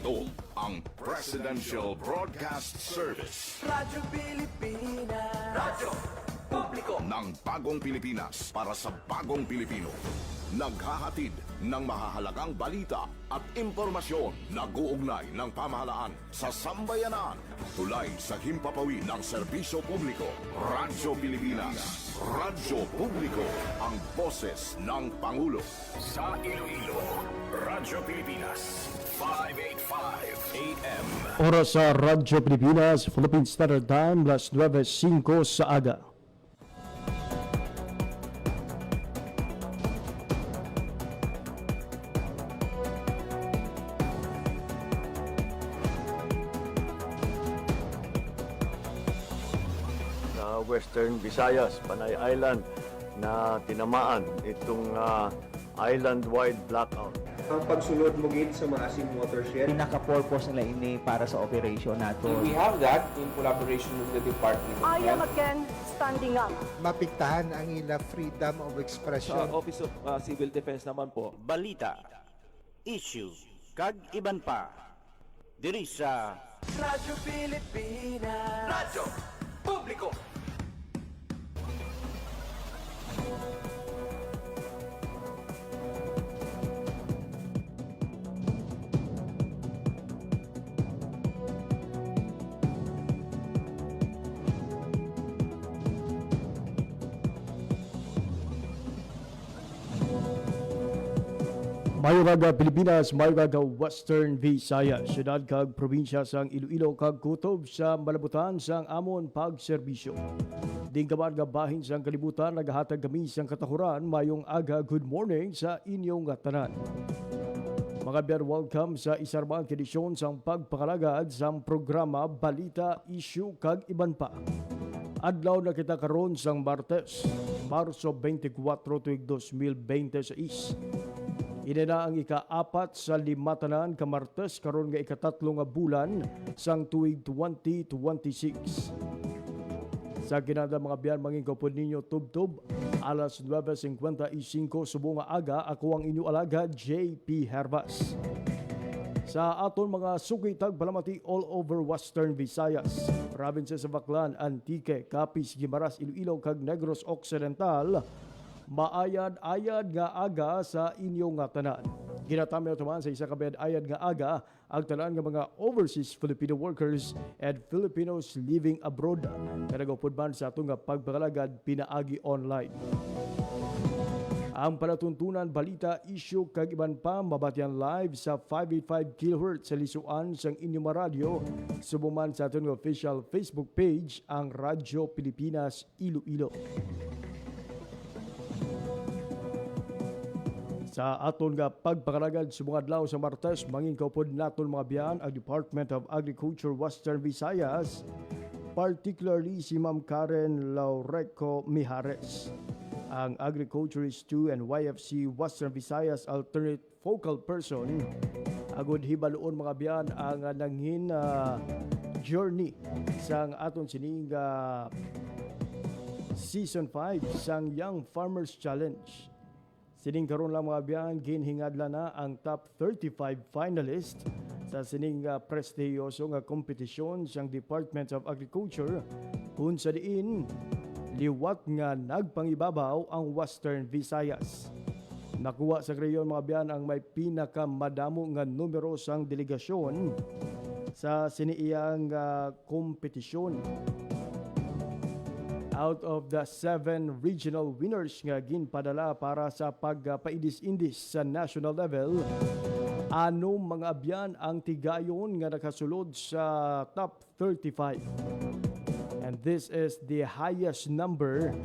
Ito ang Presidential Broadcast Service. Radyo Pilipinas. Radyo Publiko Ng bagong Pilipinas para sa bagong Pilipino. Naghahatid ng mahahalagang balita at impormasyon na guugnay ng pamahalaan sa sambayanan. Tulay sa himpapawid ng serbisyo publiko. Radyo Pilipinas. Radyo Publiko. Ang boses ng Pangulo. Sa Iloilo, Radyo Pilipinas. 585 AM. Oras sa Radyo Pilipinas, Philippine Standard Time, las 9:05 sa aga. Western Visayas, Panay Island na tinamaan itong island-wide blackout. Ang pagsunod mo gid sa maasim watershed. Pinaka-purpose nila ini para sa operation nato. We have that in collaboration with the Department of I am Health. again standing up. Mapiktahan ang ila freedom of expression. Sa Office of Civil Defense naman po. Balita, issue, kag iban pa. Diri sa Radyo Pilipinas. Radyo Publiko. Mayogaga Pilipinas, Mayogaga Western Visayas, syudad kag probinsya sang Iloilo kag kutob sa malabutan sang amon pagserbisyo. Ding kaman nga bahin sang kalibutan nagahatag kami sang katahuran mayong aga good morning sa inyong tanan. Mga biyan, welcome sa isarmang edisyon sang pagpakalagad sang programa Balita, Issue kag iban pa. Adlaw na kita karon sang Martes, Marso 24 tuig 2026. Ina na ang ika-4 sa 5 tanan ka Martes karon nga ika-3 nga bulan sang tuig 2026. Sa kinada mga biyan, mangingkapod ninyo tub-tub, alas 9:55 subong nga aga, ako ang inyo alaga, JP Hervas. Sa aton mga sukitag palamati all over Western Visayas, provinces sa Baclan, Antique, Capiz, Guimaras, Iloilo kag Negros Occidental, maayad-ayad nga aga sa inyong nga tanan. Ginatami naman sa isa ka ayad nga aga ang tanan nga mga overseas Filipino workers and Filipinos living abroad na nagapudman sa atong nga pagpakalagad pinaagi online. Ang palatuntunan, balita, issue kag iban pa mabatian live sa 585 kHz sa lisuan sang inyong radyo subuman sa atong official Facebook page ang Radyo Pilipinas Iloilo. Sa aton nga pagpakalagad sa mga adlaw sa Martes, mangingkapod naton mga biyan ang Department of Agriculture Western Visayas, particularly si Ma'am Karen Laureco Mijares, ang Agriculturist 2 and YFC Western Visayas Alternate Focal Person. Agud hibaloon mga biyan ang nanghin journey sang aton sining Season 5 sang Young Farmers Challenge. Sining karon lang mga biyan, ginhingadla na ang top 35 finalist sa sining prestiyoso nga kompetisyon sang Department of Agriculture kung sa diin liwat nga nagpangibabaw ang Western Visayas. Nakuha sa kreyon mga biyan ang may pinakamadamo nga numero sang delegasyon sa siniiyang kompetisyon. Out of the 7 regional winners nga ginpadala para sa pagpaidis-indis sa national level, anong mga abyan ang tigayon nga nakasulod sa top 35. And this is the highest number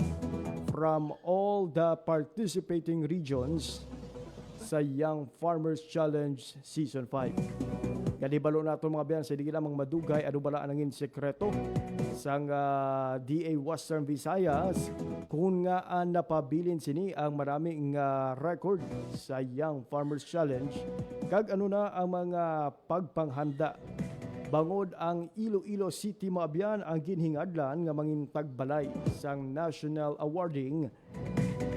from all the participating regions sa Young Farmers Challenge Season 5. Ganibalo nato mga biyan, sa hindi lamang madugay, ano bala nangin sekreto sang DA Western Visayas kung nga napabilin sini ang maraming record sa Young Farmers Challenge kag ano na ang mga pagpanghanda. Bangod ang Iloilo City Maabian ang ginhingadlan nga mangin tagbalay sang national awarding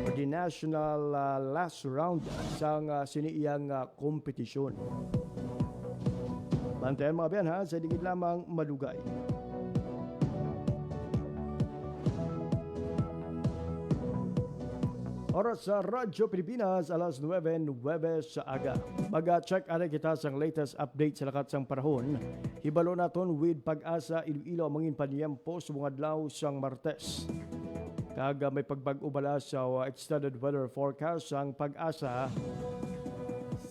or the national last round sang siniiyang kompetisyon. Bantayan mga biyan ha, sa digid lamang malugay. Oras sa Radyo Pilipinas, alas 9:09 sa aga. Mag-check ana kita sa latest update sa lakat sang panahon. Hibalo naton with Pag-asa Iloilo mangin paniyempo sa mga adlaw sang Martes. Kaga may pagbag-o bala sa extended weather forecast sang Pag-asa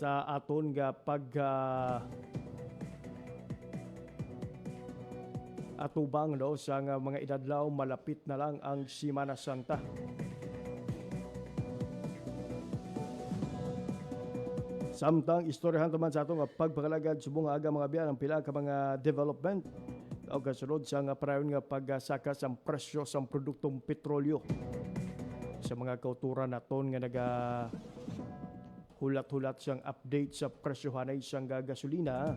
sa aton nga atubang no sa mga idadlaw malapit na lang ang Semana Santa. Samtang istoryahan naman sa atong pagpakalagad sa mga aga mga biyan ang pila ka mga development o kasunod sa nga prayon nga pagsaka sa presyo sa produktong petrolyo sa mga kauturan naton nga naga hulat-hulat siyang update sa presyohanay siyang gasolina.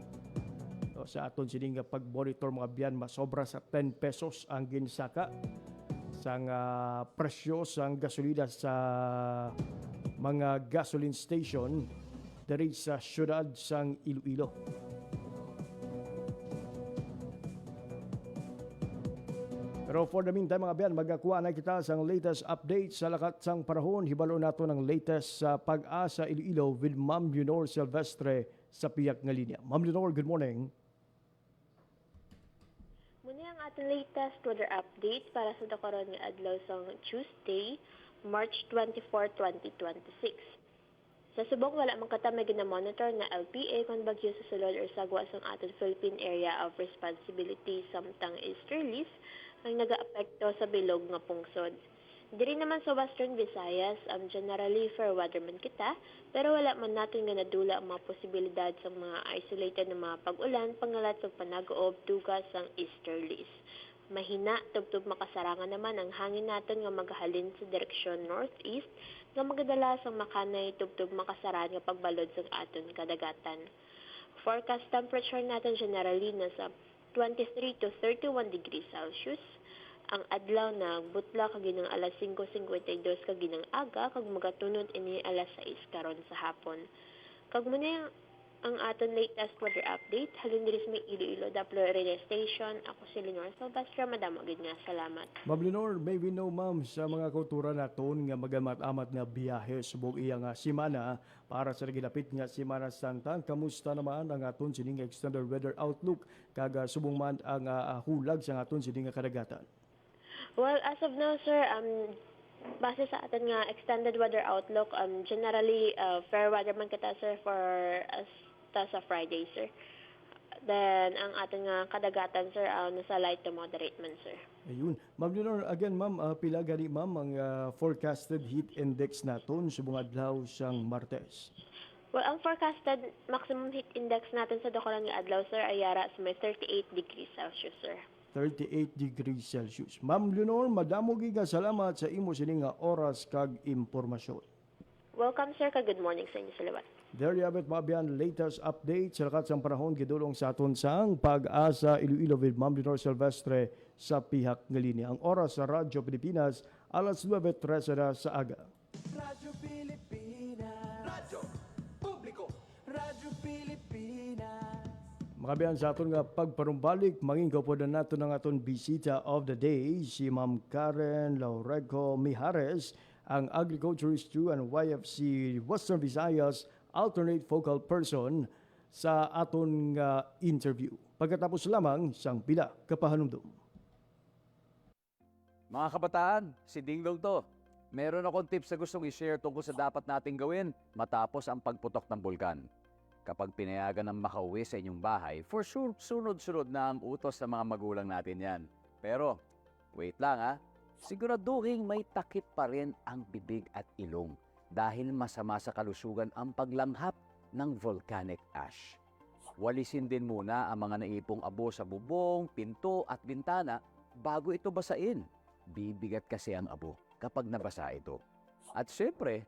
O, sa aton sining nga pag-monitor mga biyan masobra sa 10 pesos ang ginsaka sa presyo sa gasolina sa mga gasoline station dari sa syudad sang Iloilo. Pero for the meantime mga biyan, magakuha na kita sa latest update sa lakat sang panahon. Hibalo nato ng latest sa Pag-asa Iloilo with Ma'am Leonor Silvestre sa piyak nga linya. Ma'am Leonor, good morning. Muna ang ating latest weather update para sa dakaron nga adlaw sang Tuesday, March 24, 2026. Sa subong wala man kata may gina-monitor na LPA kung bagyo sa sulod or sagwa sang ating Philippine Area of Responsibility samtang easterlies ang nagaapekto sa bilog nga pungsod. Diri naman sa Western Visayas, generally fair weather man kita, pero wala man natin nga nadula ang mga posibilidad sa mga isolated na mga pag-ulan, pangalat sa panag-oob dugas sang easterlies. Mahina, tubtub makasarangan naman ang hangin natin nga maghalin sa direksyon northeast nga magadala sang makanay tubtub makasaran nga pagbalod sa aton kadagatan. Forecast temperature natin generally nasa 23 to 31 degrees Celsius. Ang adlaw na butla kaginang alas 5:52 kaginang aga kag magatunod ini alas 6 karon sa hapon. Kag muna ang aton latest weather update halin diri sa may Iloilo Doppler Radio Station. Ako si Leonor Silvestre, madamo gid nga salamat. Ma'am Leonor, may we know ma'am sa mga kultura naton nga magamat-amat nga biyahe subong iya nga semana para sa nagilapit nga Semana Santa. Kamusta naman ang aton sining extended weather outlook kaga subong man ang hulag sa aton sining nga kadagatan? Well, as of now, sir, base sa atin nga extended weather outlook, generally fair weather man kita, sir, for sa Friday, sir. Then ang ating kadagatan, sir, nasa light to moderate man, sir. Ayun. Ma'am Leonor, again ma'am, pila gani ma'am ang forecasted heat index naton subong adlaw sang Martes? Well, ang forecasted maximum heat index natin sa dakaran nga adlaw, sir, ay yara sa may 38 degrees Celsius, sir. 38 degrees Celsius. Ma'am Leonor, madamo giga salamat sa imo sining nga oras kag impormasyon. Welcome, sir, ka good morning sa inyo sa liwat. There you have it, mga biyan, latest update sa lakat sang panahon gidulong sa aton sang Pag-asa Iloilo with Ma'am Leonor Silvestre sa pihak nga linya. Ang oras sa Radyo Pilipinas, alas 9:13 na sa aga. Radyo Pilipinas. Radyo Publiko. Radyo Pilipinas. Mga biyan sa aton nga pagparumbalik, mangin po na nato ng aton bisita of the day, si Ma'am Karen Laureco Mijares, ang Agriculturist 2 and YFC Western Visayas alternate focal person sa aton nga interview. Pagkatapos lamang sang pila kapahanumdum. Mga kabataan, si Dingdong to. Meron akong tips na gustong i-share tungkol sa dapat nating gawin matapos ang pagputok ng bulkan. Kapag pinayagan ng makauwi sa inyong bahay, for sure, sunod-sunod na ang utos ng mga magulang natin yan. Pero, wait lang ha, siguraduhin may takip pa rin ang bibig at ilong dahil masama sa kalusugan ang paglanghap ng volcanic ash. Walisin din muna ang mga naipong abo sa bubong, pinto at bintana bago ito basain. Bibigat kasi ang abo kapag nabasa ito. At syempre,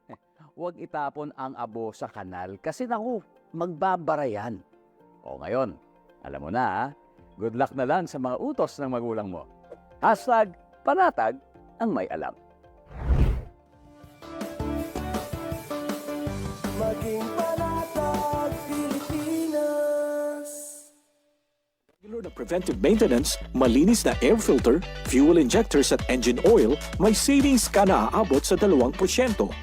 huwag itapon ang abo sa kanal kasi naku, magbabara yan. O ngayon, alam mo na ha, good luck na lang sa mga utos ng magulang mo. #panatag ang may alam. Maging panatag Pilipinas. Regular na preventive maintenance, malinis na air filter, fuel injectors at engine oil, may savings ka na aabot sa 2%.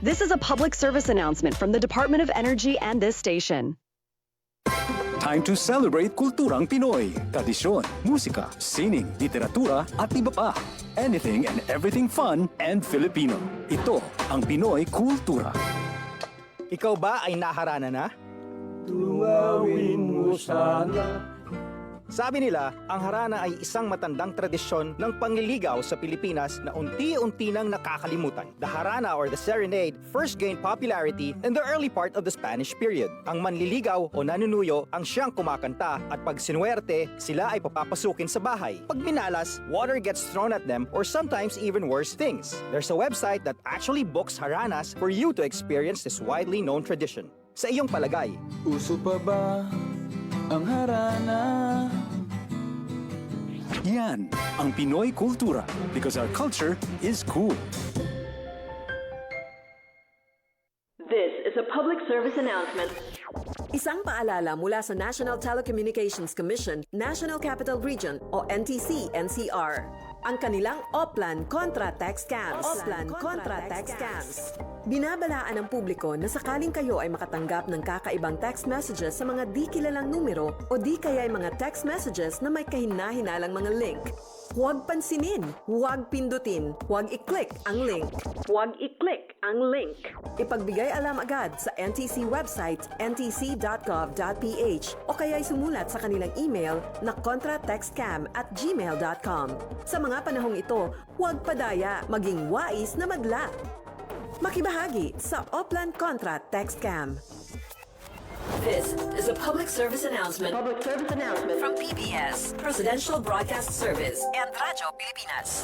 This is a public service announcement from the Department of Energy and this station. Time to celebrate kulturang Pinoy. Tradisyon, musika, sining, literatura at iba pa. Anything and everything fun and Filipino. Ito ang Pinoy Kultura. Ikaw ba ay naharana na? Tunawin mo sana. Sabi nila, ang harana ay isang matandang tradisyon ng pangliligaw sa Pilipinas na unti-unti nang nakakalimutan. The harana or the serenade first gained popularity in the early part of the Spanish period. Ang manliligaw o nanunuyo ang siyang kumakanta at pag sinuwerte, sila ay papapasukin sa bahay. Pag minalas, water gets thrown at them or sometimes even worse things. There's a website that actually books haranas for you to experience this widely known tradition. Sa iyong palagay, Uso pa ba ang harana? Yan ang Pinoy Kultura because our culture is cool. This is a public service announcement. Isang paalala mula sa National Telecommunications Commission, National Capital Region o NTC-NCR. Ang kanilang Oplan Contra Tax Scams. Oplan Contra Tax Scams. Binabalaan ng publiko na sakaling kayo ay makatanggap ng kakaibang text messages sa mga di kilalang numero o di kaya ay mga text messages na may kahina-hinalang mga link. Huwag pansinin, huwag pindutin, huwag i-click ang link. Huwag i-click ang link. Ipagbigay alam agad sa NTC website ntc.gov.ph o kaya'y sumulat sa kanilang email na contratextcam@gmail.com. Sa mga panahong ito, huwag padaya, maging wais na magla. Makibahagi sa Oplan Contra Text Scam. This is a public service announcement. Public service announcement from PBS, Presidential Broadcast Service, and Radyo Pilipinas.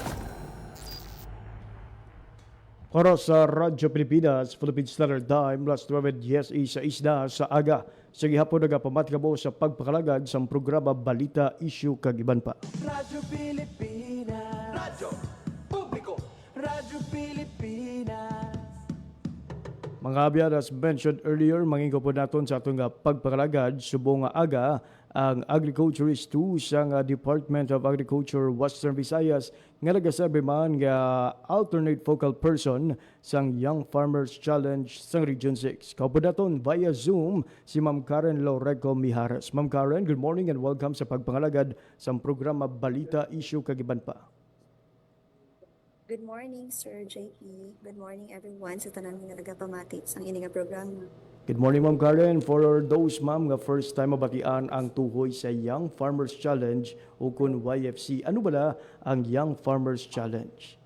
Para sa Radyo Pilipinas, Philippine Standard Time, last 12:10 sa isda sa aga. Sige hapon nagapamatgabo sa pagpakalagad sa programa Balita, Issue kag iban pa. Radyo Pilipinas. Radyo Publiko. Radyo Pilipinas. Mga abyan, as mentioned earlier, mangingko po natin sa atong pagpakalagad subong aga ang agriculturist 2 sa Department of Agriculture Western Visayas nga nagasabi man nga alternate focal person sang Young Farmers Challenge sang Region 6. Kaupo naton via Zoom si Ma'am Karen Laureco Mijares. Ma'am Karen, good morning and welcome sa pagpangalagad sa programa Balita, Issue kag iban pa. Good morning, Sir JP. Good morning, everyone. Sa tanan nga nagapamati sa ining nga programa. Good morning, Ma'am Karen. For those, ma'am, nga first time mabatian ang tuhoy sa Young Farmers Challenge o kun YFC, ano bala ang Young Farmers Challenge?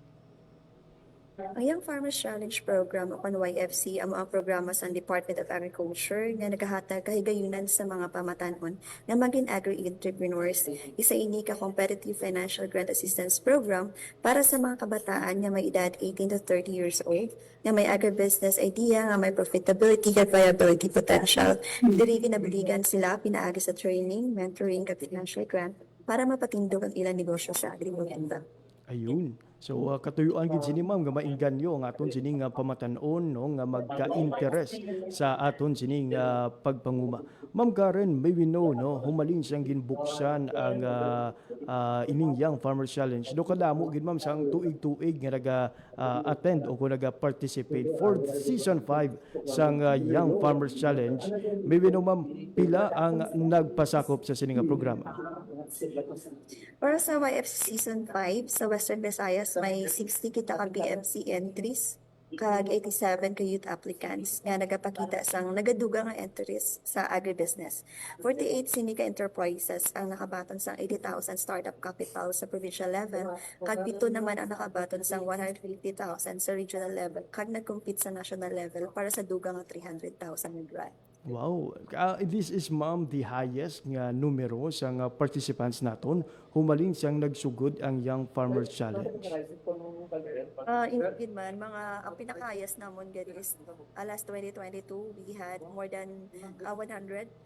Ang Young Farmers Challenge Program o YFC ang mga programa sa Department of Agriculture nga nagahatag kahigayunan sa mga pamatanon nga maging agri-entrepreneurs. Isa ini ka competitive financial grant assistance program para sa mga kabataan nga may edad 18 to 30 years old nga may agribusiness idea nga may profitability at viability potential. Diri kinabiligan sila pinaagi sa training, mentoring kag financial grant para mapatindog ang ilang negosyo sa agribusiness. Ayun. So katuyuan gid sini ma'am nga mainganyo ang aton sining pamatanon no nga magka-interest sa aton sining pagpanguma. Ma'am Karen, may we know no humalin siyang ginbuksan ang ining Young Farmers Challenge. Do kadamo gid ma'am sang tuig-tuig nga naga-attend o kung naga-participate for season 5 sang Young Farmers Challenge. May we know ma'am pila ang nagpasakop sa sining programa? Para sa YFC Season 5 sa Western Visayas, may 60 kita ka BMC entries, kag 87 ka youth applicants nga nagapakita sang nagaduga nga entries sa agribusiness. 48 sini ka enterprises ang nakabaton sang 80,000 startup capital sa provincial level, kag 7 naman ang nakabaton sang 150,000 sa regional level, kag nag-compete sa national level para sa duga nga 300,000 grant. Wow. This is ma'am the highest nga numero sa participants naton humalin siyang nagsugod ang Young Farmers Challenge. Indeed man, ang pinakayas namon gani is last 2022 we had more than 122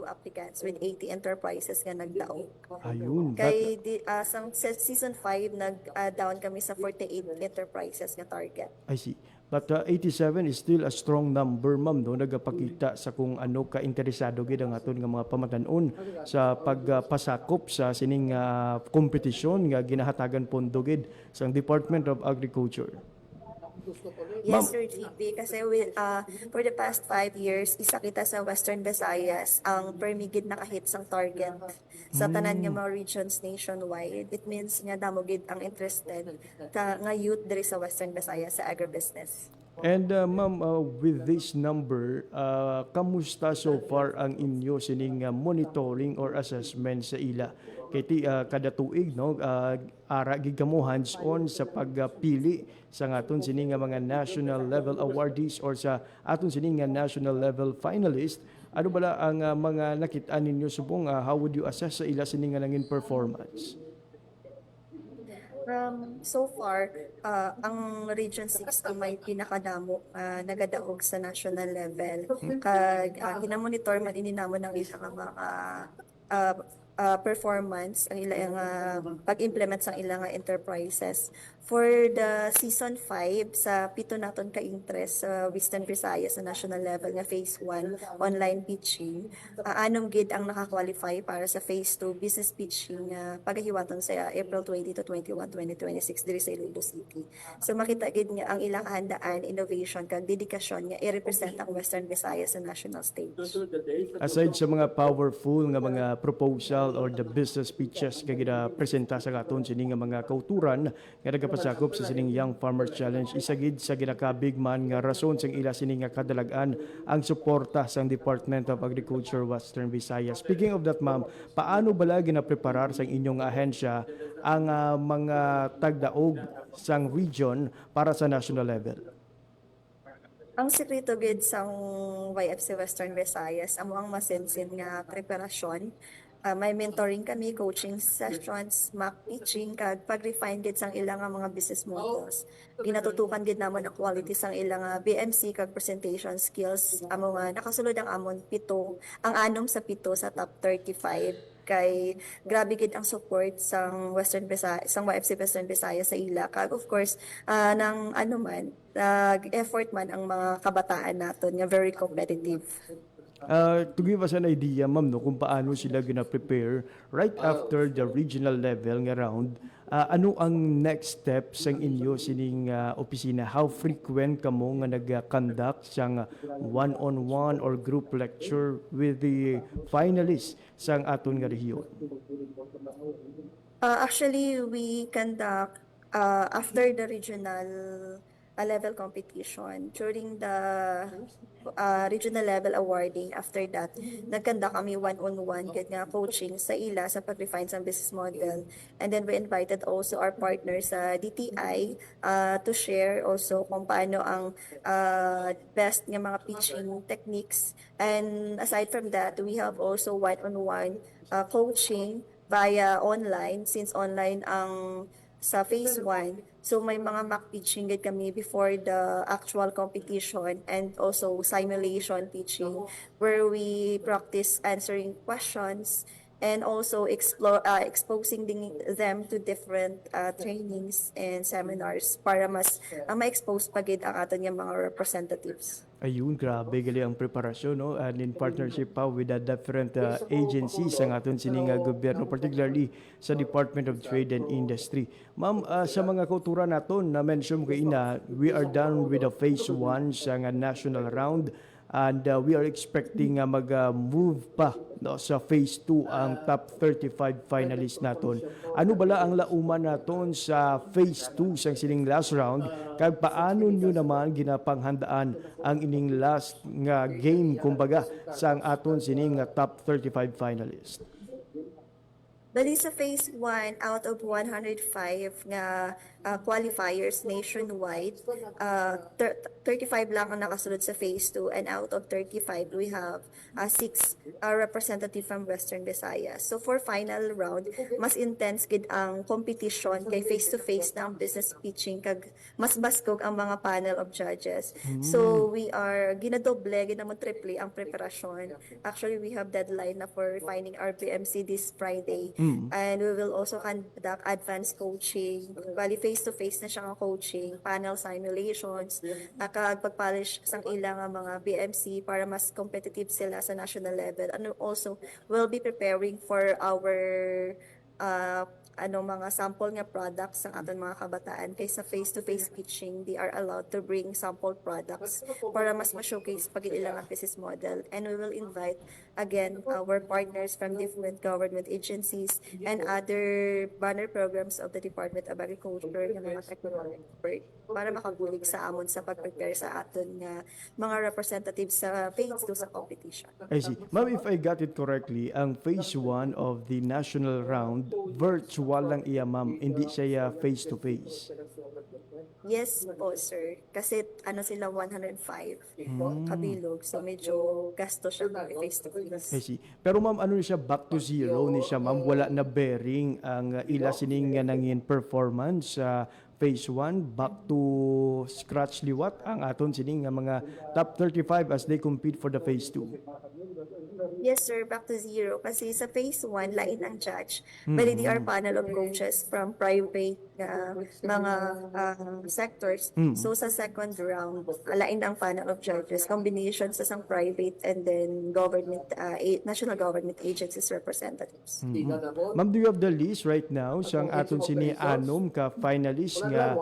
applicants with 80 enterprises nga nagdaog. Ayun. Kay sa season 5 nag-down kami sa 48 enterprises nga target. I see. But 87 is still a strong number, ma'am, no? Nagapakita sa kung ano ka-interesado gid ang aton nga mga pamatanon sa pagpasakop sa sining kompetisyon nga ginahatagan pondo gid sa Department of Agriculture. Yes, Sir GB. Kasi for the past 5 years, isa kita sa Western Visayas ang permigid nakahit sang target sa tanan nga mga regions nationwide. It means nga damogid ang interested nga youth diri sa Western Visayas sa agribusiness. And ma'am, with this number, kamusta so far ang inyo sining monitoring or assessment sa ila? Kiti kada tuig, no, ara gid kamo hands-on sa pagpili sa aton sining mga national level awardees or sa aton sining national level finalist. Ano bala ang mga nakit-an ninyo subong, how would you assess sa ila sining nangin performance? So far, ang Region 6 ang may pinakadamo nagadaog sa national level. Kag hinamonitor man ini namon ang ilang mga performance ang ilang pag-implement sa ilang enterprises. For the season 5 sa pito naton ka interest sa Western Visayas sa national level nga phase 1 online pitching, anong gid ang naka-qualify para sa phase 2 business pitching pagahiwaton sa April 20 to 21, 2026 diri sa Iloilo City. So makita gid nga ang ilang handaan, innovation kag dedikasyon nga i-represent ang Western Visayas sa national stage. Aside sa mga powerful nga mga proposal or the business pitches nga gina-presenta sa aton sini nga mga kauturan nga nagapasakop sa sining Young Farmers Challenge, isa gid sa ginakabig man nga rason sang ila sini nga kadalagan ang suporta sang Department of Agriculture Western Visayas. Speaking of that, ma'am, paano bala ginapreparar sang inyong ahensya ang mga tagdaog sang region para sa national level? Ang sekreto gid sang YFC Western Visayas amo ang masensin nga preparasyon. May mentoring kami, coaching sessions, mock pitching, kag pag-refine gid sang ilang mga business models. Ginatutukan gid namon ang quality sang ilang BMC kag presentation skills. Amo nga nakasulod ang amon ang anom sa pito sa top 35. Kay grabe gid ang support sang Western Visayas, sang YFC Western Visayas sa ila. Kag of course, nang effort man ang mga kabataan naton nga very competitive. To give us an idea, ma'am, no, kung paano sila gina-prepare right after the regional level nga round, ano ang next step sang inyo sining opisina? How frequent kamo nga nag-conduct sang one-on-one or group lecture with the finalists sang aton nga rehiyon? Actually, we conduct after the regional level competition. During the regional level awarding, after that, nagkanda kami one-on-one nga coaching sa ila sa pag-refine sa business model. And then we invited also our partners sa DTI to share also kung paano ang best nga mga pitching techniques. And aside from that, we have also one-on-one coaching via online, since online ang sa phase 1. So may mga mock pitching gid kami before the actual competition, and also simulation pitching where we practice answering questions and also exposing them to different trainings and seminars para mas ma-expose pa gid ang aton nga mga representatives. Ayun, grabe gali ang preparasyon, no? And in partnership pa with the different agencies ang aton sining gobyerno, particularly sa Department of Trade and Industry. Ma'am, sa mga kauturan naton na mention ko ina, we are done with the phase 1 sa national round, and we are expecting mag-move pa, no, sa phase 2 ang top 35 finalists naton. Ano bala ang lauman naton sa phase 2 sa sining last round, kag paano nyo naman ginapanghandaan ang ining last nga game kumbaga sa aton sining top 35 finalists? Bali sa phase 1, out of 105 nga qualifiers nationwide, 35 lang ang nakasunod sa phase 2, and out of 35, we have 6 representative from Western Visayas. So for final round, mas intense gid ang competition kay face-to-face na ang business pitching, kag mas baskog ang mga panel of judges. So we are ginadoble, triple ang preparasyon. Actually, we have deadline na for refining our BMC this Friday. And we will also conduct advanced coaching, bali face-to-face na siya nga coaching, panel simulations, pag-polish sang ilang nga mga BMC para mas competitive sila sa national level. And also, we'll be preparing for our mga sample nga products ng aton mga kabataan kaysa face-to-face pitching, they are allowed to bring sample products para mas ma-showcase pag ilang ang business model. And we will invite again our partners from different government agencies and other banner programs of the Department of Agriculture nga mga technology expert para makabulig sa amon sa pag-prepare sa aton nga mga representatives sa phase 2 sa competition. I see. Ma'am, if I got it correctly, ang phase 1 of the national round, virtual lang iya, ma'am, hindi siya face-to-face. Yes po, sir. Kasi sila 105 kabilog. So medyo gasto siya face-to-face. I see. Pero ma'am, ano siya, back to zero ni siya, ma'am? Wala na bearing ang ila sining nga nangin performance sa phase 1, back to scratch liwat ang aton sining nga mga top 35 as they compete for the phase 2. Yes, sir. Back to zero. Kasi sa phase 1, lain ang judge. Bali, they are panel of coaches from private mga sectors. So, sa second round, lain ang panel of judges. Combination sa isang private and then government, national government agencies representatives. Ma'am, do you have the list right now sang aton sini anom ka finalist nga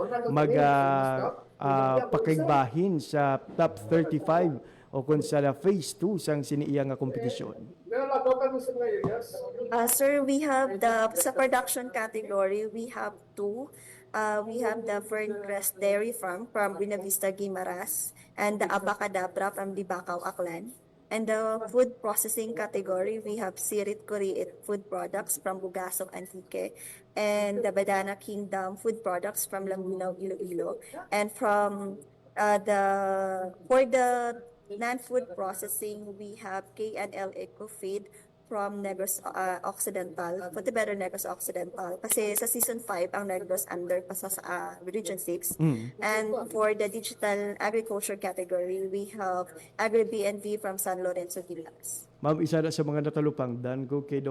pakigbahin sa top 35 o kung sa phase 2 sang siniiya nga kompetisyon? Sir, we have sa production category, we have two. We have the Ferncrest Dairy Farm from Buena Vista, Guimaras, and the Abacadabra from Libacao, Aklan. And the food processing category, we have Sirit Kuriit Food Products from Bugasok, Antique, and the Badana Kingdom Food Products from Languinaw, Iloilo. And from for the non-food processing, we have K&L Ecofeed from Negros Occidental, Pontevedra Negros Occidental. Kasi sa season 5, ang Negros under pa sa Region 6. And for the digital agriculture category, we have Agri-BNV from San Lorenzo, Gilas. Ma'am, isa na sa mga natalupangdan ko kay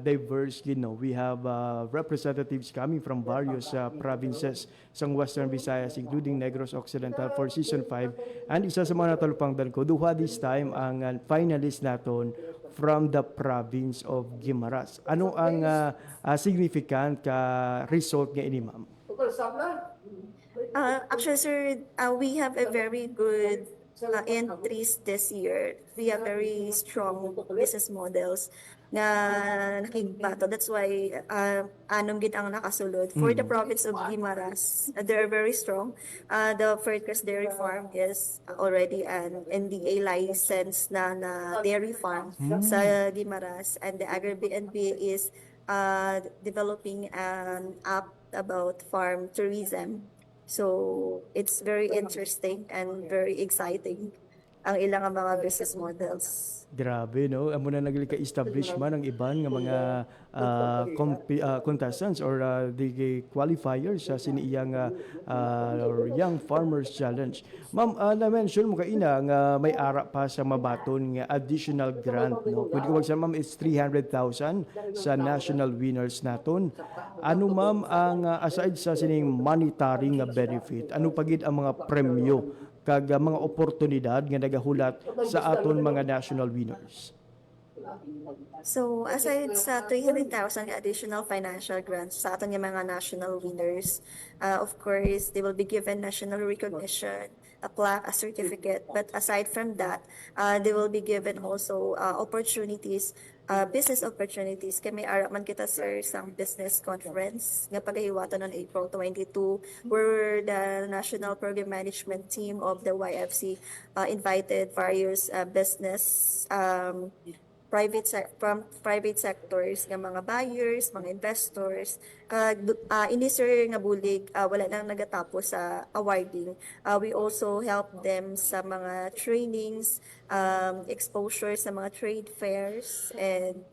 diverse, we have representatives coming from various provinces sa Western Visayas, including Negros Occidental for Season 5. And isa sa mga natalupangdan ko, duha this time ang finalist naton from the province of Guimaras. Ano ang significant ka result nga ini, ma'am? Actually, sir, we have a very good entries this year. We have very strong business models na nakigbato. That's why anom gid ang nakasulod. For the province of Guimaras, they're very strong. The Ferncrest Dairy Farm is already an NDA license na dairy farm sa Guimaras, and the Agri-BNB is developing an app about farm tourism. So, it's very interesting and very exciting ang ilang mga business models. Grabe, no? Amo na nagli-establish man ang iban nga mga contestants or the qualifiers sa siniiyang Young Farmers Challenge. Ma'am, na-mention mo kaina nga may ara pa sa mabaton nga additional grant, no? Pwede ko magsabi, ma'am, it's 300,000 sa national winners naton. Ano, ma'am, ang aside sa sining monetary nga benefit, ano pagid ang mga premyo kag mga oportunidad nga nagahulat sa aton mga national winners? So, aside sa 300,000 additional financial grants sa aton mga national winners, of course, they will be given national recognition, a plaque, a certificate. But aside from that, they will be given also opportunities, business opportunities. Kaya may ara man kita, sir, sang business conference nga pagahiwatan on April 22, where the National Program Management Team of the YFC invited various business from private sectors nga mga buyers, mga investors. Ini sir nga bulig wala nang nagatapos sa awarding. We also help them sa mga trainings, exposure sa mga trade fairs and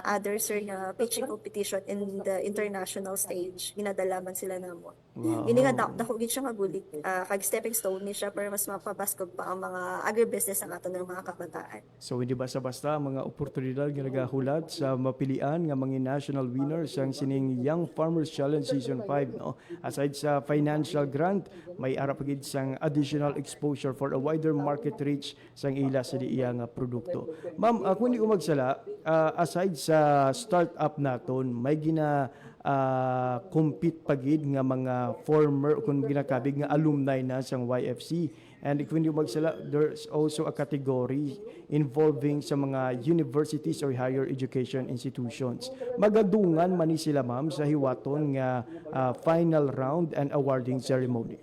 other sir na pitching competition in the international stage. Ginadala man sila namo. Wow. Ini nga dako gid siya magulik kag stepping stone ni siya para mas mapabaskog pa ang mga agribusiness ang ato ng mga kabataan. So hindi basta-basta ang mga oportunidad nga nagahulat sa mapilian nga mga national winners ang sining Young Farmers Challenge Season 5 no. Aside sa financial grant, may ara pagid sang additional exposure for a wider market reach sang ila sa diya nga produkto. Ma'am, kung hindi ko magsala, aside sa startup naton, may gina compete pagid nga mga former kung ginakabig nga alumni na sang YFC. And kung hindi magsala, there's also a category involving sa mga universities or higher education institutions. Magadungan man ni sila ma'am sa hiwaton nga final round and awarding ceremony.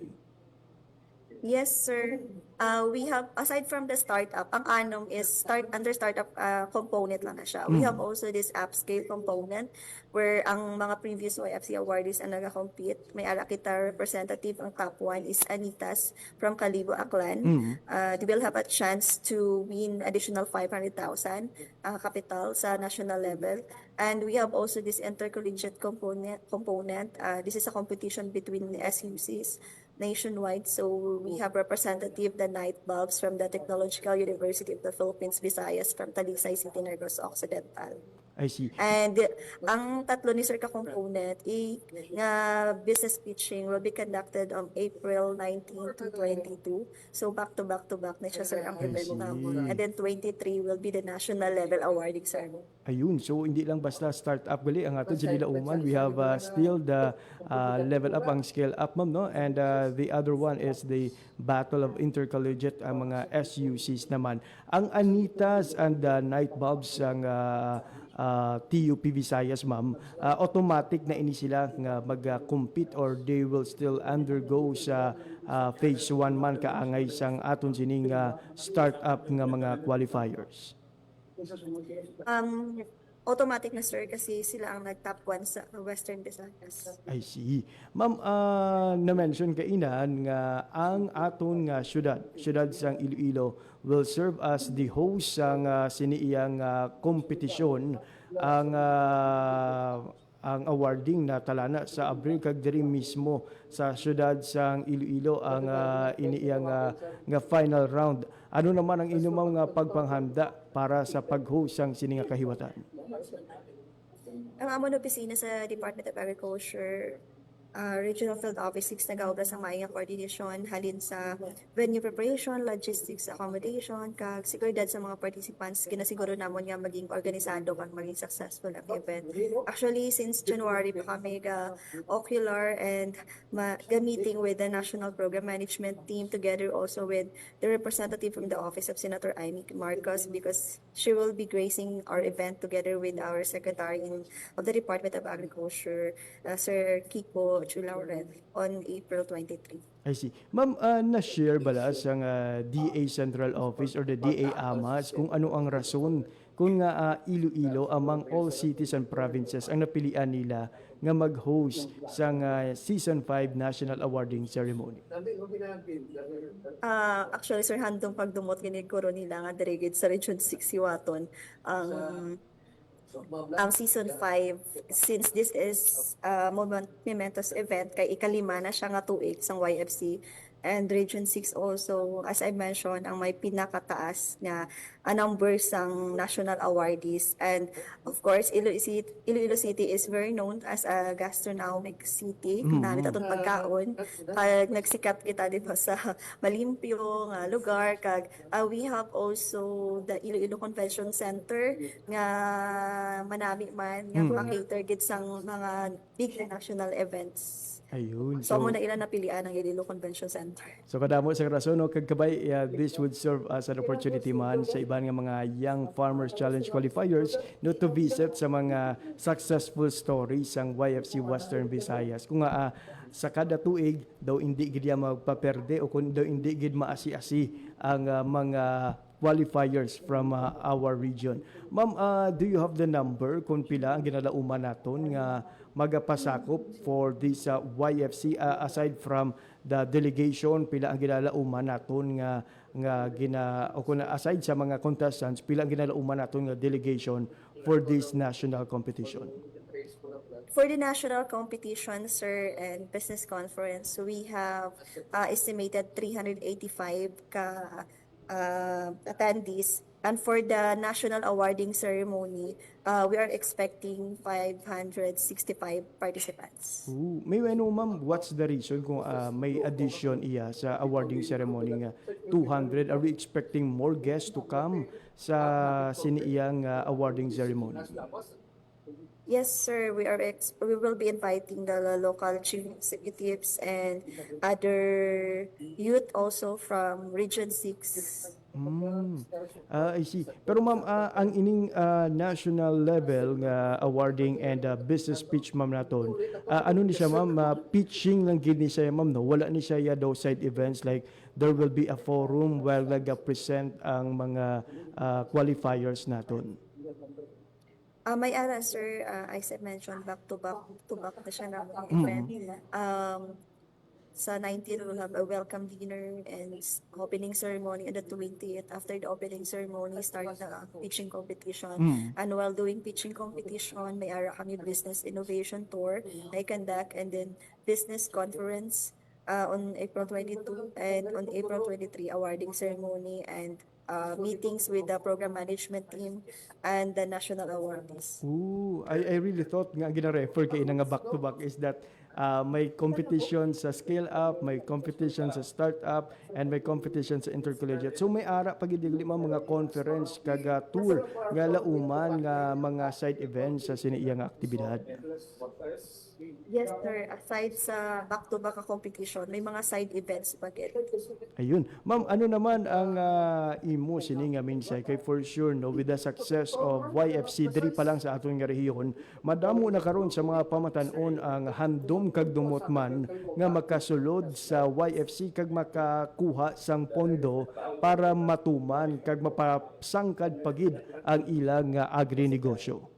Yes, sir. We have, aside from the startup, ang anom is under startup component lang na siya. We have also this upscale component where ang mga previous YFC awardees ang nag-compete. May ala kita representative, ang top one is Anitas from Calibo, Aklan. They will have a chance to win additional 500,000 capital sa national level. And we have also this intercollegiate component. This is a competition between the SUCs nationwide. So we have representative the Night Bulbs from the Technological University of the Philippines, Visayas from Talisay City, Negros Occidental. I see. And ang tatlo ni sir ka component nga business pitching will be conducted on April 19 to 22. So back to back na siya sir ang event namin. And then 23 will be the national level awarding ceremony. Ayun, so hindi lang basta startup gali ang ato sa Dilauman. We have still the level up, ang scale up ma'am, no? And the other one is the Battle of Intercollegiate, ang mga SUCs naman. Ang Anitas and the Night Bulbs ang TUP Visayas ma'am, automatic na ini sila nga mag-compete or they will still undergo sa phase 1 man kaangay sang aton sining startup nga mga qualifiers. Automatic na sir kasi sila ang nag-top 1 sa Western Visayas. I see. Ma'am, na-mention kainan nga ang aton nga syudad sang Iloilo will serve as the host sang siniiyang kompetisyon ang awarding na talana sa Abril kag diri mismo sa syudad sang Iloilo ang iniiyang nga final round. Ano naman ang inyong mga pagpanghanda para sa pag-host sang sini nga kahiwatan? Ang amon opisina sa Department of Agriculture, Regional Field Office 6 nag-aubra sa maayong coordination halin sa venue preparation, logistics, accommodation, kag seguridad sa mga participants. Ginasiguro namon nga maging organisado kag maging successful ang event. Actually, since January pa kami ocular and meeting with the National Program Management Team together also with the representative from the Office of Senator Amy Marcos because she will be gracing our event together with our Secretary of the Department of Agriculture, Sir Kiko Chulauren, on April 23. I see. Ma'am, na-share bala sa DA Central Office or the DA AMAS kung ano ang rason kung nga Iloilo among all cities and provinces ang napilian nila nga mag-host sa Season 5 National Awarding Ceremony? Actually, sir, handong pagdumot ginig ko nila nga dirigid sa Region 6 Hiwaton ang Season 5, since this is momentous event, kay ikalima na siya nga tuig sa YFC, and Region 6 also, as I mentioned, ang may pinakataas na number sang national awardees. And of course, Iloilo City is very known as a gastronomic city. Namit atong pagkaon. Nagsikat kita dito sa malimpyo nga lugar. Kag we have also the Iloilo Convention Center nga manami man nga makacater gid sang mga big national events. Ayun. So muna ilan napilian ang Iloilo Convention Center. So kadamo sa rason no kagkabay this would serve as an opportunity man sa iban nga mga Young Farmers Challenge qualifiers no to visit sa mga successful stories sang YFC Western Visayas. Kung sa kada tuig daw hindi gid magpaperde o kung daw hindi gid maasi-asi ang mga qualifiers from our region. Ma'am, do you have the number kung pila ang ginalauman naton nga magapasakop for this YFC aside from the delegation, pila ang ginalauman naton nga nga o kuna aside sa mga contestants pila ang ginalauman naton nga delegation for this national competition? For the national competition, sir, and business conference, we have estimated 385 attendees. And for the national awarding ceremony, we are expecting 565 participants. May ano ma'am, what's the reason kung may addition iya sa awarding ceremony nga 200? Are we expecting more guests to come sa siniiyang awarding ceremony? Yes, sir. We will be inviting the local chief executives and other youth also from Region 6. I see. Pero ma'am, ang ining national level nga awarding and business pitch ma'am naton, ano ni siya ma'am, pitching lang gid ni siya ma'am, no? Wala ni siya ya daw side events like there will be a forum where nag-present ang mga qualifiers naton. May ara, sir, as I mentioned, back to back na siya ng mga event. Sa 19th, we'll have a welcome dinner and opening ceremony on the 20th. After the opening ceremony, start the pitching competition. And while doing pitching competition, may ara kami business innovation tour na i-conduct, and then business conference on April 22 and on April 23, awarding ceremony and meetings with the program management team and the national awardees. I really thought nga gina-refer kay nga back-to-back is that may competition sa scale up, may competition sa startup, and may competition sa intercollegiate. So may ara pagidigli mga conference kaga tour nga lauman nga mga side events sa siniiyang aktibidad. Yes, sir. Aside sa back-to-back competition, may mga side events pa din. Ayun. Ma'am, ano naman ang imo sini nga minsay kay for sure no with the success of YFC diri pa lang sa atong nga rehiyon, madamo na karon sa mga pamatan-on ang handom kag dumot man nga makasulod sa YFC kag makakuha sang pondo para matuman kag mapasangkad pagid ang ilang agri-negosyo.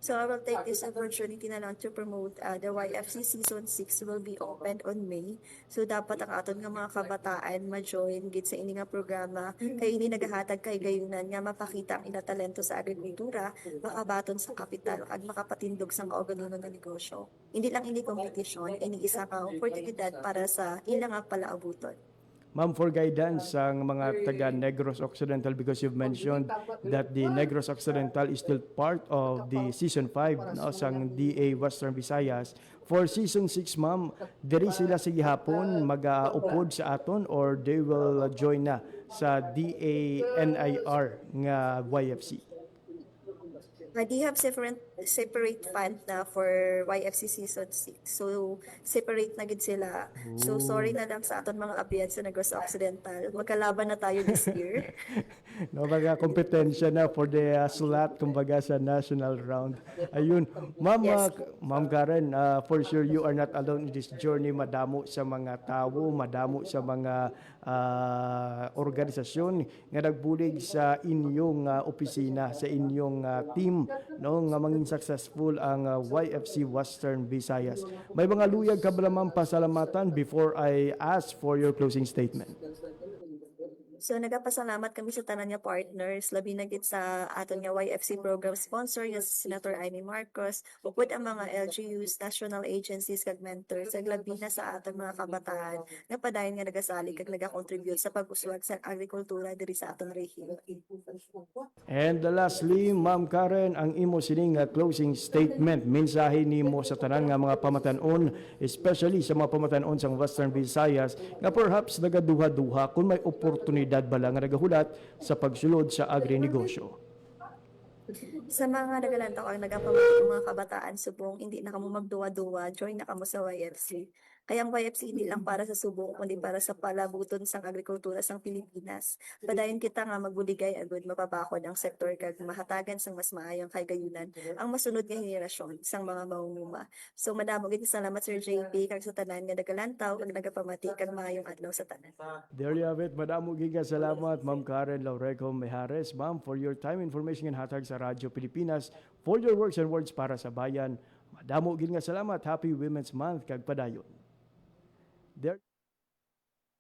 So I will take this opportunity na lang to promote the YFC Season 6 will be opened on May. So dapat ang aton nga mga kabataan ma-join gid sa ini nga programa kay ini nagahatag kay gayunan nga mapakita ang ila talento sa agrikultura, makabaton sa kapital ag makapatindog sa kaugalingon nga negosyo. Hindi lang ini competition, ini isa ka oportunidad para sa ilang palaabuton. Ma'am, for guidance ang mga taga Negros Occidental, because you've mentioned that the Negros Occidental is still part of the Season 5 no, sang DA Western Visayas. For Season 6, ma'am, diri sila sa gihapon mag-upod sa aton or they will join na sa DA NIR nga YFC? They have separate fund na for YFC Season 6. So, separate na gid sila. So, sorry na lang sa aton mga abyan sa Negros Occidental. Magkalaban na tayo this year. No, mga kompetensya na for the slot, kumbaga sa national round. Ayun. Ma'am, Ma'am Karen, for sure you are not alone in this journey. Madamo sa mga tao, madamo sa mga organisasyon nga nagbulig sa inyong opisina, sa inyong team, no, nga maging successful ang YFC Western Visayas. May mga luyag ka ba naman pasalamatan before I ask for your closing statement? So nagapasalamat kami sa tanan nga partners, labi na gid sa aton nga YFC program sponsor nga si Senator Amy Marcos, ug ang mga LGUs, national agencies kag mentors, ag labi na sa aton mga kabataan nga padayon nga nagasali kag nagakontribute sa pag-uswag sa agrikultura diri sa aton rehiyon. And lastly, Ma'am Karen, ang imo sining closing statement, mensahe nimo sa tanan nga mga pamatan-on, especially sa mga pamatan-on sa Western Visayas nga perhaps nagaduha-duha kung may oportunidad ba lang nga nagahulat sa pagsulod sa agri-negosyo. Sa mga nagalantaw ang nagapamati mga kabataan, subong hindi na kamo magduwa-duwa, join na kamo sa YFC. Kaya ang YFC hindi lang para sa subong, kundi para sa palabuton sang agrikultura sang Pilipinas. Padayon kita nga magbuligay agud mapabakod ang sektor kag mahatagan sang mas maayong kagayunan ang masunod nga henerasyon sang mga mamumuma. So madamo gid salamat Sir JP kag sa tanan nga nagalantaw kag nagapamati kag maayong adlaw sa tanan. There you have it. Madamo gid salamat Ma'am Karen Laureco Mejares, ma'am, for your time, information and hatag sa Radyo Pilipinas, for your works and words para sa bayan. Madamo gid salamat. Happy Women's Month kag padayon. There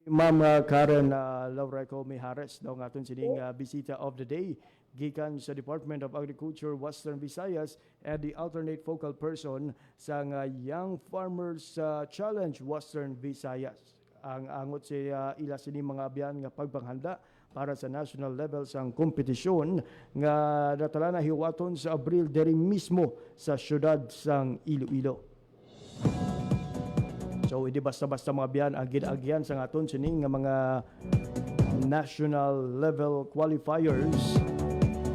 Ma'am Karen Laureco Mijares daw nga aton sining bisita of the day gikan sa Department of Agriculture Western Visayas and the alternate focal person sa Young Farmers Challenge Western Visayas. Ang angot sa ila sini mga abyan nga pagpanghanda para sa national level sang kompetisyon nga natala na hiwaton sa Abril diri mismo sa syudad sang Iloilo. So, hindi basta-basta mga biyan ang ginagyan sa aton sining nga mga national level qualifiers.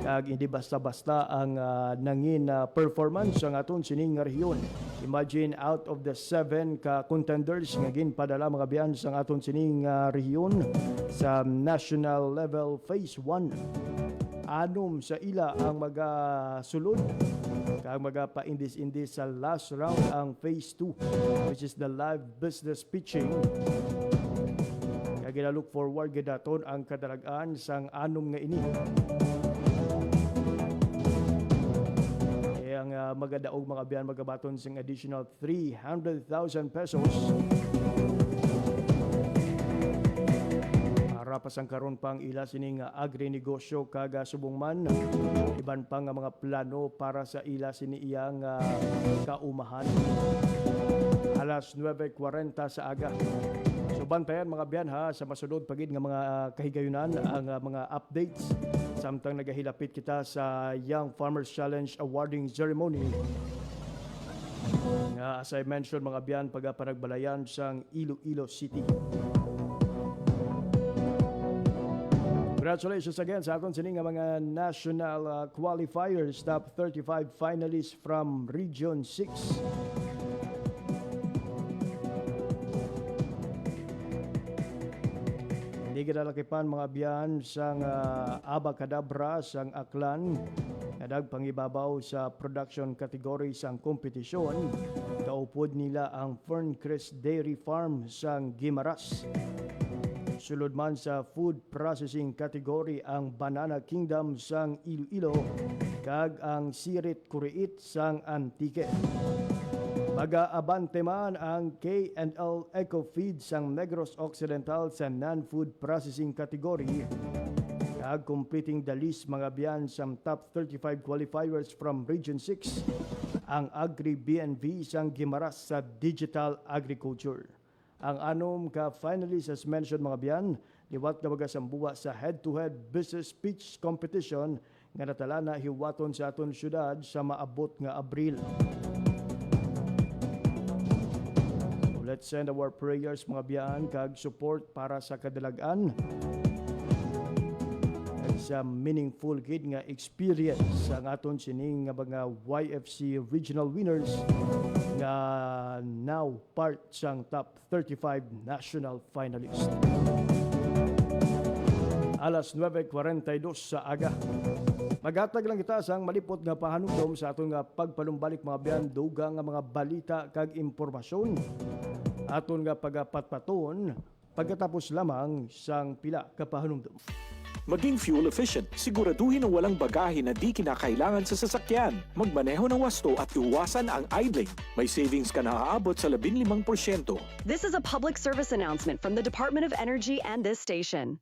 Kag hindi basta-basta ang nangin performance sa aton sining nga rehiyon. Imagine out of the 7 ka contenders nga ginpadala mga biyan sa aton sining rehiyon sa national level phase 1. Anom sa ila ang magasulod kag magapa-indis-indis sa last round ang phase 2 which is the live business pitching. Kag look forward gadaton ang kadalagan sang anom nga ini. Ang magadaog mga biyan magabaton sing additional 300,000 pesos para pasang karon pang ila sining agri-negosyo kag subong man iban pa nga mga plano para sa ila sini iyang kaumahan. Alas 9:40 sa aga. So bantayan mga biyan ha sa masunod pagid nga mga kahigayunan ang mga updates samtang nagahilapit kita sa Young Farmers Challenge awarding ceremony. Nga as I mentioned mga biyan pagpanagbalayan sang Iloilo City. Congratulations again sa aton sining mga national qualifiers, top 35 finalists from Region 6. Hindi kinalakipan mga biyan sang abacadabra sang Aklan na dagpangibabaw sa production category sang kompetisyon. Kaupod nila ang Ferncrest Dairy Farm sang Guimaras. Sulod man sa food processing category ang Banana Kingdom sang Iloilo kag ang Sirit Kuriit sang Antique. Mag-aabante man ang K&L Eco Feed sang Negros Occidental sa non-food processing category. Kag completing the list mga biyan sa top 35 qualifiers from Region 6 ang Agri-BNV sang Guimaras sa Digital Agriculture. Ang anom ka finalists as mentioned mga biyan, liwat na magasambuwa sa head-to-head business pitch competition nga natala na hiwaton sa aton syudad sa maabot nga Abril. Let's send our prayers mga biyan kag support para sa kadalagan kag sa meaningful gid nga experience sa aton sining nga mga YFC regional winners nga now part sang top 35 national finalists. Alas 9:42 sa aga. Maghatag lang kita sang malipot nga pahanumdom sa aton nga pagpalumbalik mga biyan dugang nga mga balita kag impormasyon. Aton nga pagapatpaton pagkatapos lamang sang pila ka pahanumdom. Maging fuel efficient, siguraduhin na walang bagahe na di kinakailangan sa sasakyan. Magmaneho ng wasto at iwasan ang idling. May savings ka na aabot sa 15%. This is a public service announcement from the Department of Energy and this station.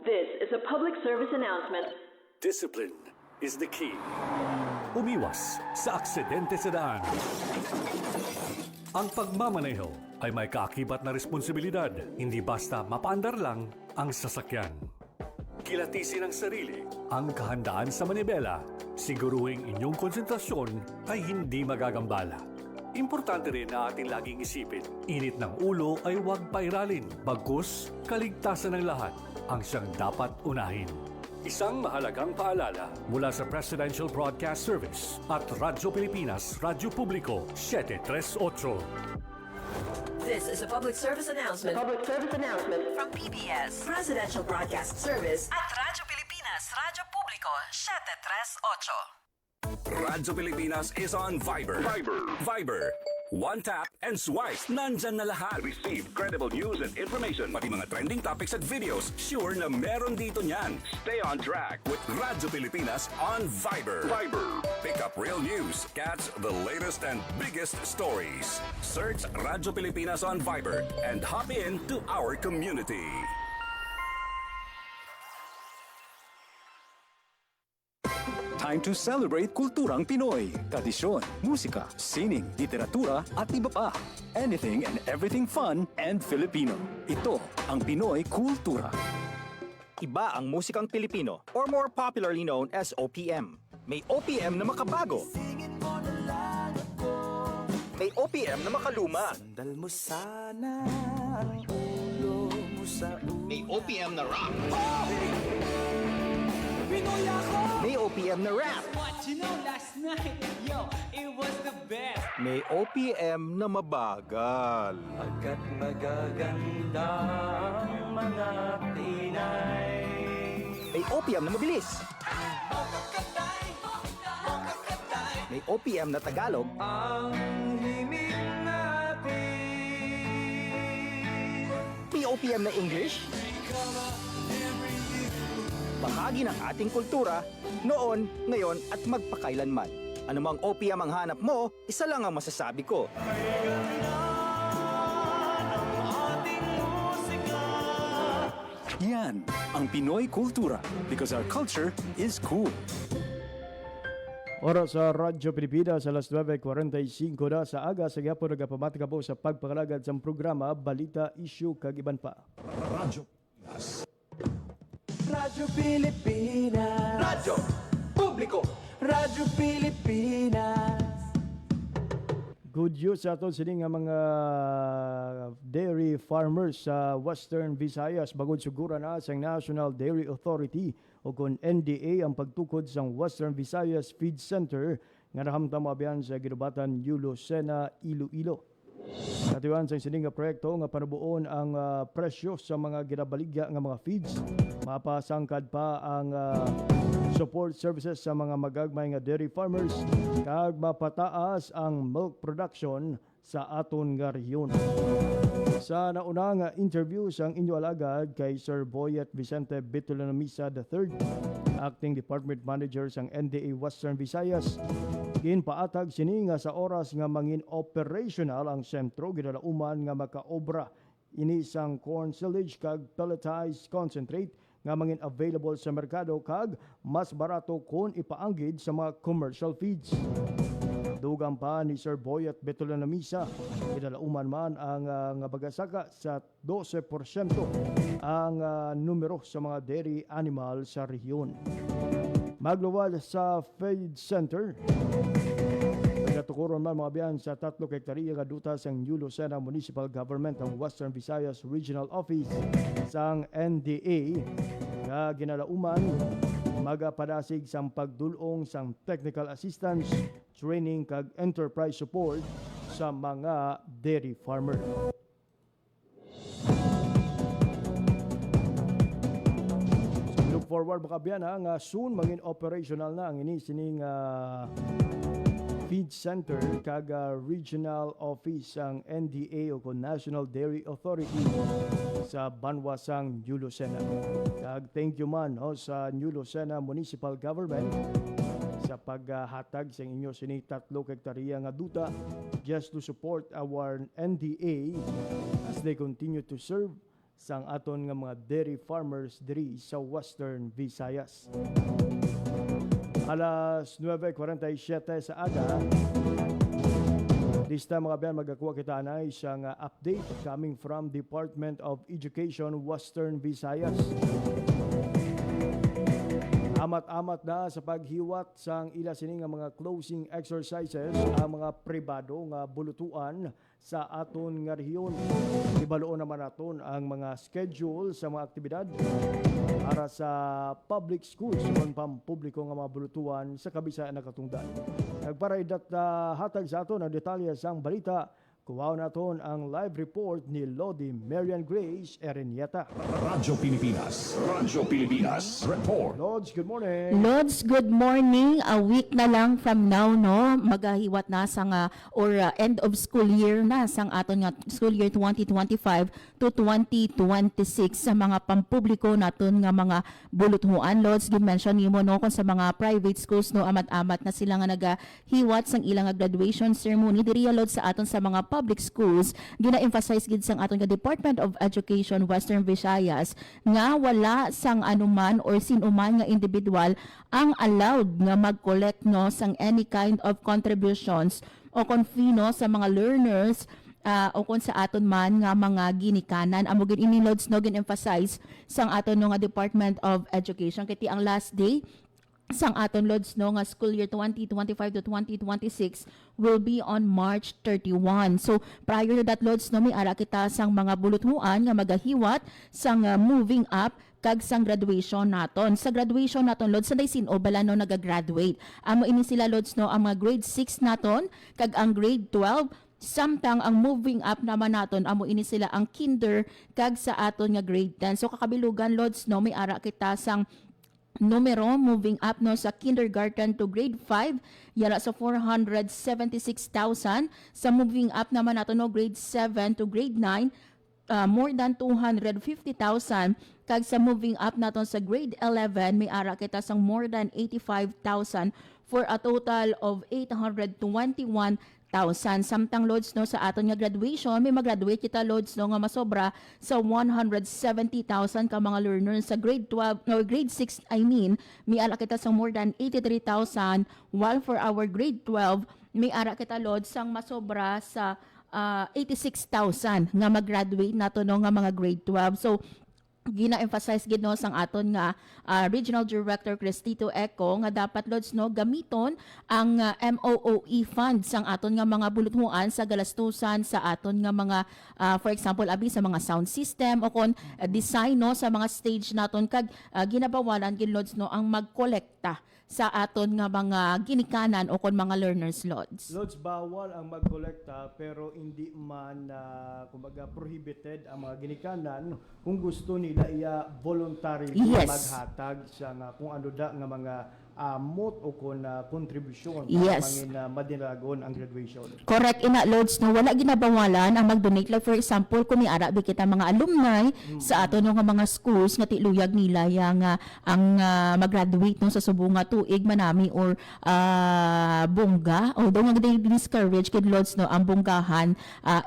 This is a public service announcement. Discipline is the key. Umiwas sa aksidente sa daan. Ang pagmamaneho ay may kaakibat na responsibilidad, hindi basta mapaandar lang ang sasakyan. Kilatisin ang sarili, ang kahandaan sa manibela, siguruhing inyong konsentrasyon ay hindi magagambala. Importante rin na ating laging isipin, init ng ulo ay huwag pairalin, bagkus kaligtasan ng lahat ang siyang dapat unahin. Isang mahalagang paalala mula sa Presidential Broadcast Service at Radyo Pilipinas, Radyo Publiko, 738. This is a public service announcement. Public service announcement from PBS, Presidential Broadcast Service at Radyo Pilipinas, Radyo Publiko, 738. Radyo Pilipinas is on Viber. One tap and swipe. Nandyan na lahat. Receive credible news and information. Pati mga trending topics at videos. Sure na meron dito niyan. Stay on track with Radyo Pilipinas on Viber. Pick up real news. Catch the latest and biggest stories. Search Radyo Pilipinas on Viber and hop in to our community. Time to celebrate kulturang Pinoy. Tradisyon, musika, sining, literatura at iba pa. Anything and everything fun and Filipino. Ito ang Pinoy Kultura. Iba ang musikang Pilipino, or more popularly known as OPM. May OPM na makabago. May OPM na makaluma. May OPM na rock. May OPM na rap. May OPM na mabagal. Agad magaganda ang mga Pinay. May OPM na mabilis. May OPM na Tagalog. Ang himig natin. May OPM na English. Bahagi ng ating kultura, noon, ngayon at magpakailanman. Anumang OPM ang hanap mo, isa lang ang masasabi ko. Yan ang Pinoy Kultura because our culture is cool. Oras sa Radyo Pilipinas, alas 9:45 na sa aga. Sa gyapon nagapamati ka po sa pagpakalagad sa programa Balita, Issue, kag iban pa. Radyo Pilipinas. Radyo Pilipinas. Radyo Publiko. Radyo Pilipinas. Good news sa aton sini nga mga dairy farmers sa Western Visayas bagod sugura na sa National Dairy Authority o kon NDA ang pagtukod sa Western Visayas Feed Center nga nahamtang mabiyan sa ginubatan Yulo Sena, Iloilo. Katiwan sa sining nga proyekto nga panubuon ang presyo sa mga ginabaligya nga mga feeds. Mapasangkad pa ang support services sa mga magagmay nga dairy farmers kag mapataas ang milk production sa aton nga rehiyon. Sa nauna nga interview sang inyo alagad kay Sir Boyet Vicente Bitolanamisa III, Acting Department Manager sang NDA Western Visayas, ginpaatag sini nga sa oras nga mangin operational ang sentro ginalauman nga makaobra ini sang corn silage kag pelletized concentrate nga mangin available sa merkado kag mas barato kung ipaanggid sa mga commercial feeds. Dugang pa ni Sir Boyet Bitolanamisa, ginalauman man ang nga bagasaka sa 12% ang numero sa mga dairy animal sa rehiyon. Magluwal sa feed center, nagatukuron man mga biyan sa 3 hektarya nga duta sang Yulo Sena Municipal Government ang Western Visayas Regional Office sang NDA nga ginalauman magapadasig sang pagdulong sang technical assistance, training kag enterprise support sa mga dairy farmer. Look forward mga biyan nga soon mangin operational na ang sining feed center kag regional office ang NDA o National Dairy Authority sa Banwasang Yulo Sena. Kag thank you man sa Yulo Sena Municipal Government sa paghatag sa inyo sini 3 hektarya nga duta just to support our NDA as they continue to serve sang aton nga mga dairy farmers diri sa Western Visayas. Alas 9:47 sa aga, lista mga biyan magakuha kita na isang update coming from Department of Education Western Visayas. Amat-amat na sa paghiwat sang ila sini nga mga closing exercises ang mga pribado nga bulutuan sa aton nga rehiyon. Ibaloon naman naton ang mga schedule sa mga aktibidad para sa public schools kung pampubliko nga mga bulutuan sa Kabisayan na katungdan. Nagparaidat hatag sa aton ang detalye sang balita Kuha naton ang live report ni Lodi Marian Grace Erenieta. Radyo Pilipinas. Radyo Pilipinas. Report. Lods, good morning. Lods, good morning. A week na lang from now, no, magahiwat na sang end of school year na sang aton nga school year 2025 to 2026 sa mga pampubliko naton nga mga buluthuan. Lods, gi-mention nimo no kung sa mga private schools no amat-amat na sila nga nagahiwat sang ilang nga graduation ceremony diri Lods sa aton sa mga public schools. Gina-emphasize gid sang aton nga Department of Education Western Visayas nga wala sang anuman or sinuman nga individual ang allowed nga mag-collect no sang any kind of contributions o konfino sa mga learners o kung sa aton man nga mga ginikanan. Amo gid ini Lods no gin-emphasize sang aton no nga Department of Education kiti ang last day sang aton Lods no nga school year 2025 to 2026 will be on March 31. So prior to that Lods no may ara kita sang mga buluthuan nga magahiwat sang moving up kag sang graduation naton. Sa graduation naton Lods sanay sino bala no nagagraduate. Amo ini sila Lods no ang mga grade 6 naton kag ang grade 12. Samtang ang moving up naman naton amo ini sila ang kinder kag sa aton nga grade 10. So kakabilugan Lods no may ara kita sang numero moving up no sa kindergarten to grade 5 yara sa 476,000. Sa moving up naman nato no grade 7 to grade 9 more than 250,000. Kag sa moving up naton sa grade 11 may ara kita sang more than 85,000 for a total of 821,000. Samtang Lods no sa aton nga graduation may mag-graduate kita Lods no nga masobra sa 170,000 ka mga learners. Sa grade 12 no grade 6 may ara kita sa more than 83,000 while for our grade 12 may ara kita Lods sang masobra sa 86,000 nga mag-graduate nato no nga mga grade 12. So gina-emphasize gid no sang aton nga Regional Director Cristito Eco nga dapat Lods no gamiton ang MOOE funds sang aton nga mga buluthuan sa galastusan sa aton nga mga for example abi sa mga sound system o kon design no sa mga stage naton kag ginabawalan gid Lods no ang magkolekta sa aton nga mga ginikanan o kon mga learners Lods. Lods, bawal ang magkolekta pero hindi man kumbaga prohibited ang mga ginikanan kung gusto nila iya voluntary maghatag sa nga kung ano da nga mga amot o kung kontribusyon para mangin madinagon ang graduation. Correct ina Lods no wala ginabawalan ang mag-donate like for example kung niara bi kita mga alumni sa aton nga mga schools nga tiluyag nila yang ang mag-graduate no sa subong nga tuig manami or bongga although nga discourage kid Lods no ang bonggahan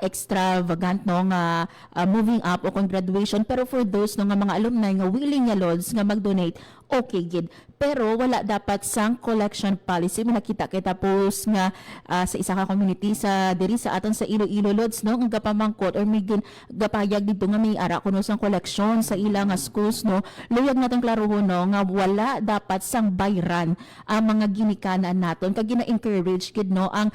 extravagant no nga moving up o kung graduation pero for those no nga mga alumni nga willing nga Lods nga mag-donate okay gid pero wala dapat sang collection policy. May nakita kita post nga sa isa ka community sa diri sa aton sa Iloilo Lods no ang gapamangkot or may gapayag dito nga may ara kuno sang collection sa ilang schools no luyag naton klarohon no nga wala dapat sang bayran ang mga ginikanan naton kag gina-encourage gid no ang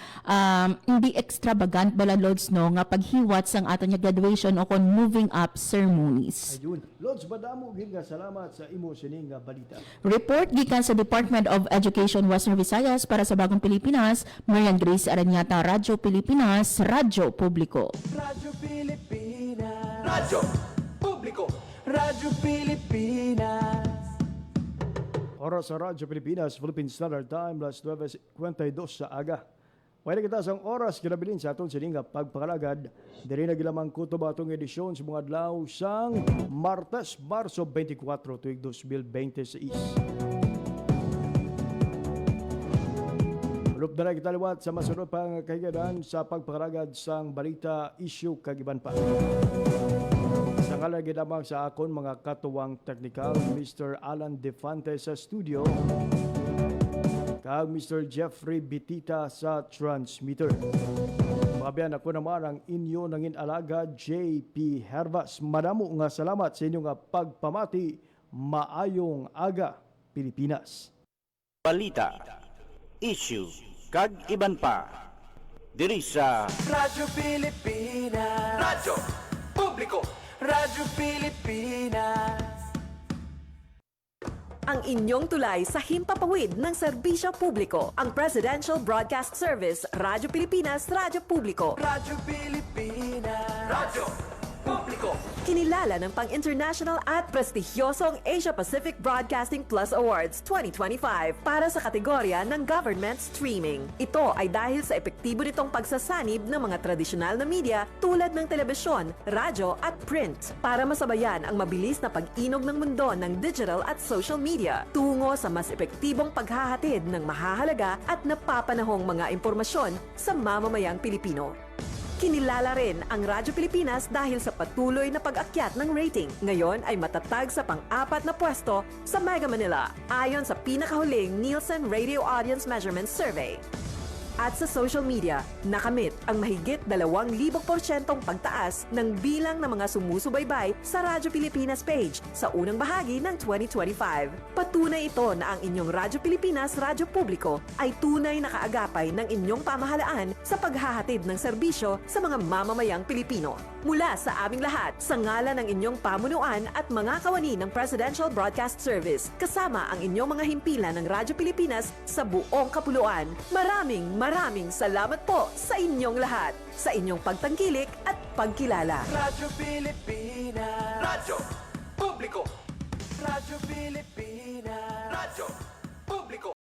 hindi extravagant bala Lods no nga paghiwat sang aton nga graduation o kon moving up ceremonies. Ayun. Lods, badamo gid nga salamat sa imo sining nga balita. Report gikan sa Department of Education Western Visayas para sa Bagong Pilipinas, Marian Grace Aranyata, Radyo Pilipinas, Radyo Publiko. Radyo Pilipinas. Radyo Publiko. Radyo Pilipinas. Oras sa Radyo Pilipinas, Philippine Standard Time, las 9:52 sa aga. Pwede kita sang oras kinabilin sa aton sininga pagpakalagad. Diri na gilamang kutob atong edisyon sa mga adlaw sang Martes, Marso 24, tuig 2026. Lup na kita liwat sa masunod pang kahigadan sa pagpakalagad sang balita issue kagiban pa. Sa kalagid lamang sa akon mga katuwang technical, Mr. Alan Defante sa studio, kag Mr. Jeffrey Bitita sa transmitter. Mabiyan ako naman ang inyo nangin alaga JP Hervas. Madamo nga salamat sa inyo nga pagpamati. Maayong aga, Pilipinas. Balita, issue, kag iban pa. Diri sa Radyo Pilipinas. Radyo Publiko. Radyo Pilipinas. ang inyong tulay sa himpapawid ng serbisyo publiko. Ang Presidential Broadcast Service, Radyo Pilipinas, Radyo Publiko. Radyo Pilipinas. Radyo Publiko. Kinilala ng pang-international at prestigyosong Asia Pacific Broadcasting Plus Awards 2025 para sa kategorya ng Government Streaming. Ito ay dahil sa epektibo nitong pagsasanib ng mga tradisyonal na media tulad ng telebisyon, radyo at print para masabayan ang mabilis na pag-inog ng mundo ng digital at social media tungo sa mas epektibong paghahatid ng mahahalaga at napapanahong mga impormasyon sa mamamayang Pilipino. Kinilala rin ang Radyo Pilipinas dahil sa patuloy na pag-akyat ng rating. Ngayon ay matatag sa pang-4 na pwesto sa Mega Manila ayon sa pinakahuling Nielsen Radio Audience Measurement Survey. At sa social media, nakamit ang mahigit 2,000% pagtaas ng bilang ng mga sumusubaybay sa Radyo Pilipinas page sa unang bahagi ng 2025. Patunay ito na ang inyong Radyo Pilipinas Radyo Publiko ay tunay na kaagapay ng inyong pamahalaan sa paghahatid ng serbisyo sa mga mamamayang Pilipino. Mula sa aming lahat, sa ngalan ng inyong pamunuan at mga kawani ng Presidential Broadcast Service, kasama ang inyong mga himpilan ng Radyo Pilipinas sa buong kapuluan, Maraming salamat po sa inyong lahat, sa inyong pagtangkilik at pagkilala. Radyo Pilipinas. Radyo Publiko. Radyo Pilipinas. Radyo Publiko.